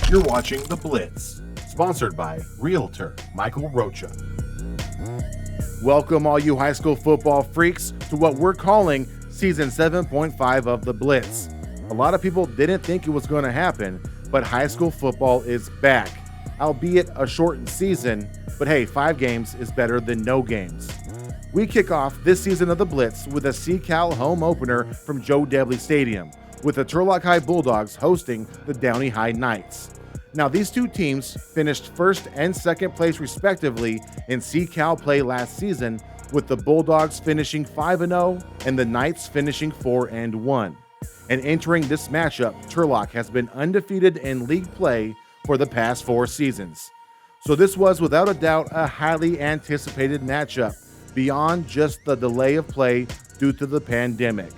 You're watching The Blitz, sponsored by Realtor Michael Rocha. Welcome all you high school football freaks to what we're calling Season 7.5 of The Blitz. A lot of people didn't think it was going to happen, but high school football is back. Albeit a shortened season, but hey, 5 games is better than no games. We kick off this season of The Blitz with a SeaCal home opener from Joe Debley Stadium, with the Turlock High Bulldogs hosting the Downey High Knights. Now, these two teams finished first and second place respectively in SeaCal play last season, with the Bulldogs finishing 5-0 and the Knights finishing 4-1. And entering this matchup, Turlock has been undefeated in league play for the past 4 seasons. So this was without a doubt a highly anticipated matchup beyond just the delay of play due to the pandemic.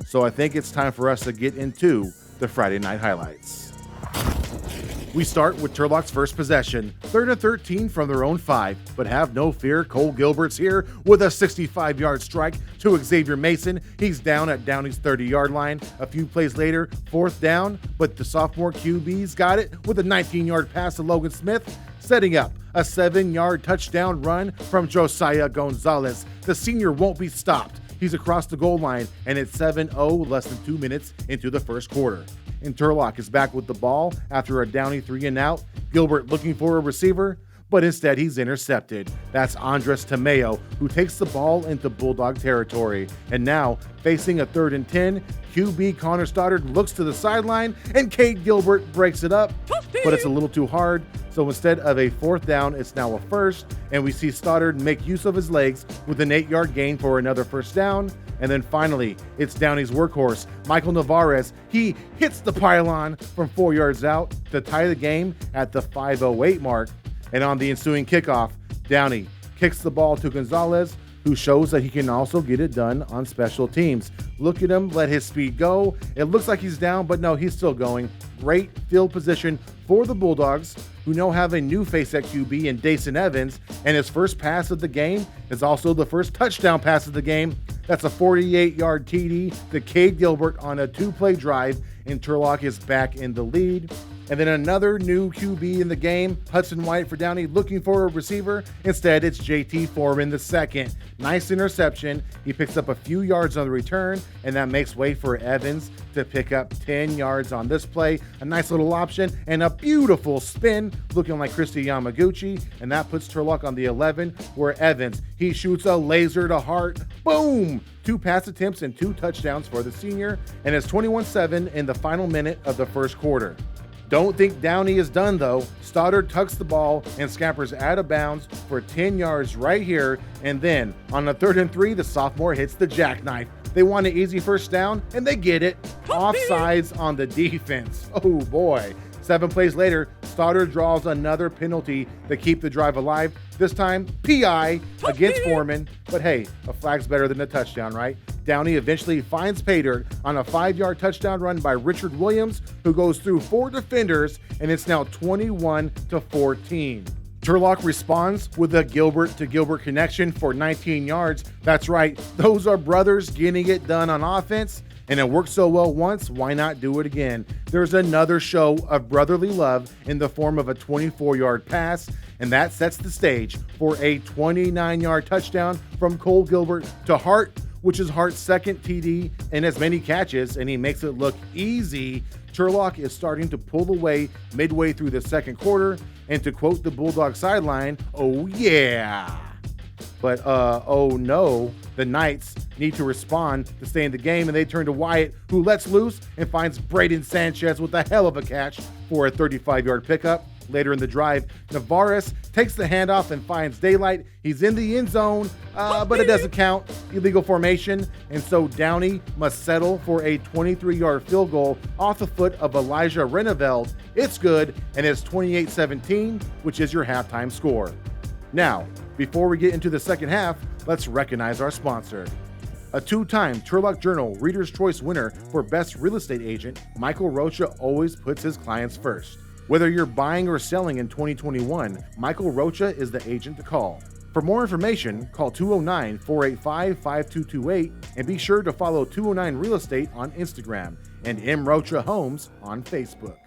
So I think it's time for us to get into the Friday night highlights. We start with Turlock's first possession, 3rd and 13 from their own 5, but have no fear, Cole Gilbert's here with a 65-yard strike to Xavier Mason. He's down at Downey's 30-yard line. A few plays later, 4th down, but the sophomore QB's got it with a 19-yard pass to Logan Smith, setting up a 7-yard touchdown run from Josiah Gonzalez. The senior won't be stopped. He's across the goal line, and it's 7-0 less than 2 minutes into the first quarter. And Turlock is back with the ball after a Downey 3-and-out. Gilbert looking for a receiver, but instead he's intercepted. That's Andres Tamayo, who takes the ball into Bulldog territory. And now, facing a 3rd and 10, QB Connor Stoddard looks to the sideline, and Cade Gilbert breaks it up, but it's a little too hard. So instead of a 4th down, it's now a 1st, and we see Stoddard make use of his legs with an 8-yard gain for another 1st down. And then finally, it's Downey's workhorse, Michael Navarez. He hits the pylon from 4 yards out to tie the game at the 5:08 mark. And on the ensuing kickoff, Downey kicks the ball to Gonzalez, who shows that he can also get it done on special teams. Look at him, let his speed go. It looks like he's down, but no, he's still going. Great field position for the Bulldogs, who now have a new face at QB in Dason Evans, and his first pass of the game is also the first touchdown pass of the game. That's a 48-yard TD to Cade Gilbert on a 2-play drive, and Turlock is back in the lead. And then another new QB in the game, Hudson White for Downey, looking for a receiver. Instead, it's JT Foreman the second. Nice interception. He picks up a few yards on the return, and that makes way for Evans to pick up 10 yards on this play. A nice little option and a beautiful spin, looking like Christy Yamaguchi, and that puts Turlock on the 11, where Evans, he shoots a laser to heart. Boom! 2 pass attempts and 2 touchdowns for the senior, and it's 21-7 in the final minute of the first quarter. Don't think Downey is done though. Stoddard tucks the ball and scampers out of bounds for 10 yards right here, and then on a 3rd and 3, the sophomore hits the jackknife. They want an easy 1st down, and they get it. Offsides on the defense. Oh boy. 7 plays later, Stoddard draws another penalty to keep the drive alive. This time, PI against Foreman. But hey, a flag's better than a touchdown, right? Downey eventually finds pay dirt on a 5-yard touchdown run by Richard Williams, who goes through 4 defenders, and it's now 21-14. Turlock responds with a Gilbert-to-Gilbert connection for 19 yards. That's right, those are brothers getting it done on offense, and it worked so well once, why not do it again? There's another show of brotherly love in the form of a 24-yard pass, and that sets the stage for a 29-yard touchdown from Cole Gilbert to Hart, which is Hart's second TD and as many catches, and he makes it look easy. Turlock is starting to pull away midway through the second quarter, and to quote the Bulldog sideline, oh yeah. But oh no, the Knights need to respond to stay in the game, and they turn to Wyatt, who lets loose and finds Braden Sanchez with a hell of a catch for a 35-yard pickup. Later in the drive, Navarez takes the handoff and finds daylight. He's in the end zone, but it doesn't count. Illegal formation, and so Downey must settle for a 23-yard field goal off the foot of Elijah Reneveld. It's good, and it's 28-17, which is your halftime score. Now, before we get into the second half, let's recognize our sponsor. A 2-time Turlock Journal Reader's Choice winner for Best Real Estate Agent, Michael Rocha always puts his clients first. Whether you're buying or selling in 2021, Michael Rocha is the agent to call. For more information, call 209-485-5228 and be sure to follow 209 Real Estate on Instagram and M. Rocha Homes on Facebook.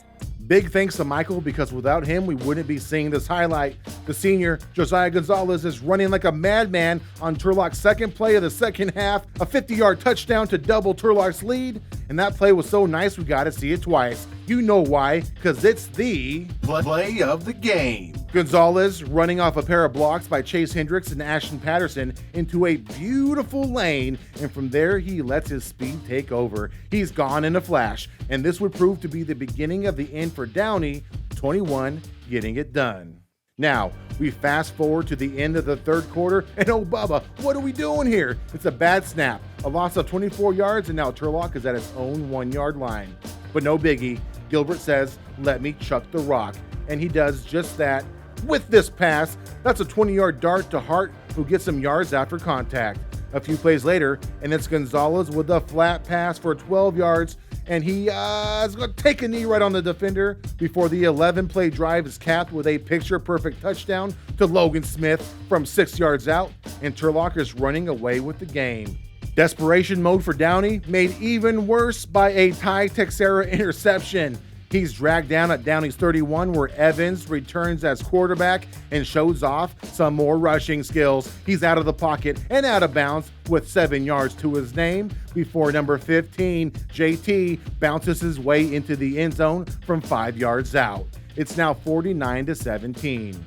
Big thanks to Michael, because without him, we wouldn't be seeing this highlight. The senior, Josiah Gonzalez, is running like a madman on Turlock's second play of the second half, a 50-yard touchdown to double Turlock's lead. And that play was so nice, we got to see it twice. You know why, because it's the Play of the game. Gonzalez running off a pair of blocks by Chase Hendricks and Ashton Patterson into a beautiful lane, and from there he lets his speed take over. He's gone in a flash, and this would prove to be the beginning of the end for Downey, 21, getting it done. Now, we fast forward to the end of the third quarter, and oh Bubba, what are we doing here? It's a bad snap, a loss of 24 yards, and now Turlock is at its own 1-yard line. But no biggie, Gilbert says, let me chuck the rock, and he does just that with this pass. That's a 20-yard dart to Hart, who gets some yards after contact. A few plays later, and it's Gonzalez with a flat pass for 12 yards, and he is going to take a knee right on the defender before the 11-play drive is capped with a picture-perfect touchdown to Logan Smith from 6 yards out, and Turlock is running away with the game. Desperation mode for Downey, made even worse by a Ty Texera interception. He's dragged down at Downey's 31, where Evans returns as quarterback and shows off some more rushing skills. He's out of the pocket and out of bounds with 7 yards to his name before number 15, JT, bounces his way into the end zone from 5 yards out. It's now 49-17.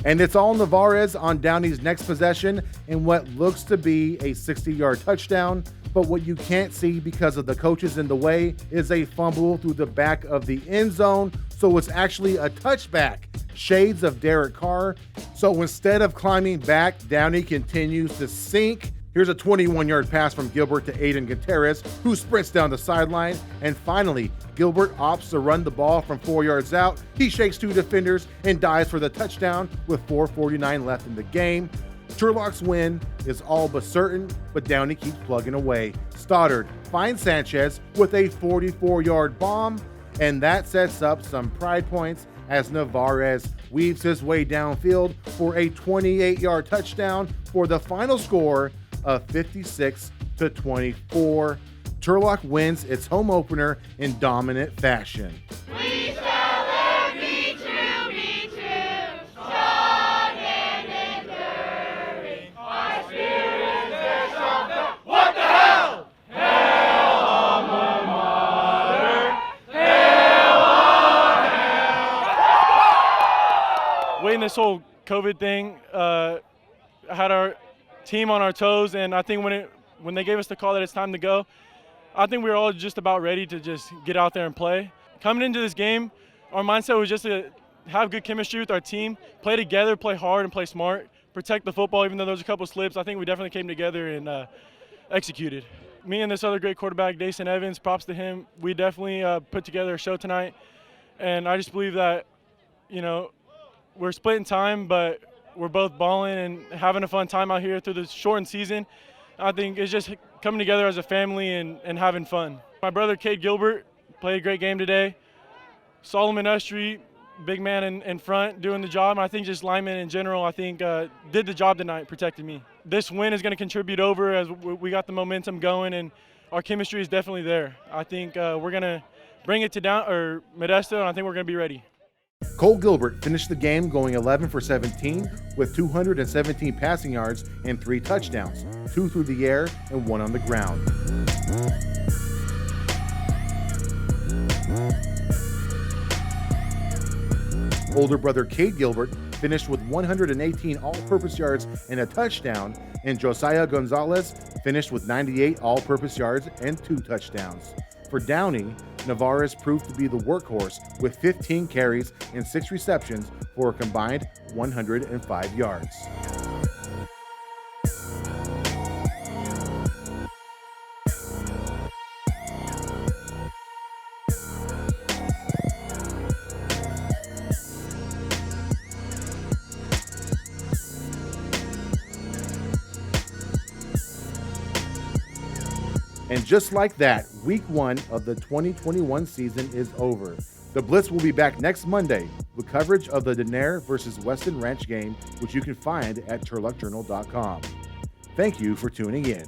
And it's all Navarez on Downey's next possession in what looks to be a 60-yard touchdown. But what you can't see because of the coaches in the way is a fumble through the back of the end zone. So it's actually a touchback. Shades of Derek Carr. So instead of climbing back, Downey continues to sink. Here's a 21-yard pass from Gilbert to Aiden Gutierrez, who sprints down the sideline. And finally, Gilbert opts to run the ball from 4 yards out. He shakes 2 defenders and dives for the touchdown with 4:49 left in the game. Turlock's win is all but certain, but Downey keeps plugging away. Stoddard finds Sanchez with a 44-yard bomb, and that sets up some pride points as Navarez weaves his way downfield for a 28-yard touchdown for the final score of 56-24. Turlock wins its home opener in dominant fashion. We shall ever be true, strong and enduring. Our spirits their strong. What the hell? Hail alma mater! Hail our hell! Waiting this whole COVID thing, had our team on our toes, and I think when they gave us the call that it's time to go, I think we were all just about ready to just get out there and play. Coming into this game, our mindset was just to have good chemistry with our team, play together, play hard, and play smart, protect the football. Even though there was a couple slips, I think we definitely came together and executed. Me and this other great quarterback, Dason Evans, props to him. We definitely put together a show tonight, and I just believe that, we're splitting time, but we're both balling and having a fun time out here through this shortened season. I think it's just coming together as a family and having fun. My brother, Cade Gilbert, played a great game today. Solomon Ustry, big man in front, doing the job. And I think just linemen in general, I think, did the job tonight, protecting me. This win is going to contribute over as we got the momentum going, and our chemistry is definitely there. I think we're going to bring it to Modesto, and I think we're going to be ready. Cole Gilbert finished the game going 11 for 17 with 217 passing yards and 3 touchdowns, 2 through the air and 1 on the ground. Older brother Cade Gilbert finished with 118 all-purpose yards and a touchdown, and Josiah Gonzalez finished with 98 all-purpose yards and 2 touchdowns. For Downey, Navarez proved to be the workhorse with 15 carries and 6 receptions for a combined 105 yards. And just like that, week 1 of the 2021 season is over. The Blitz will be back next Monday with coverage of the Denair versus Weston Ranch game, which you can find at turlockjournal.com. Thank you for tuning in.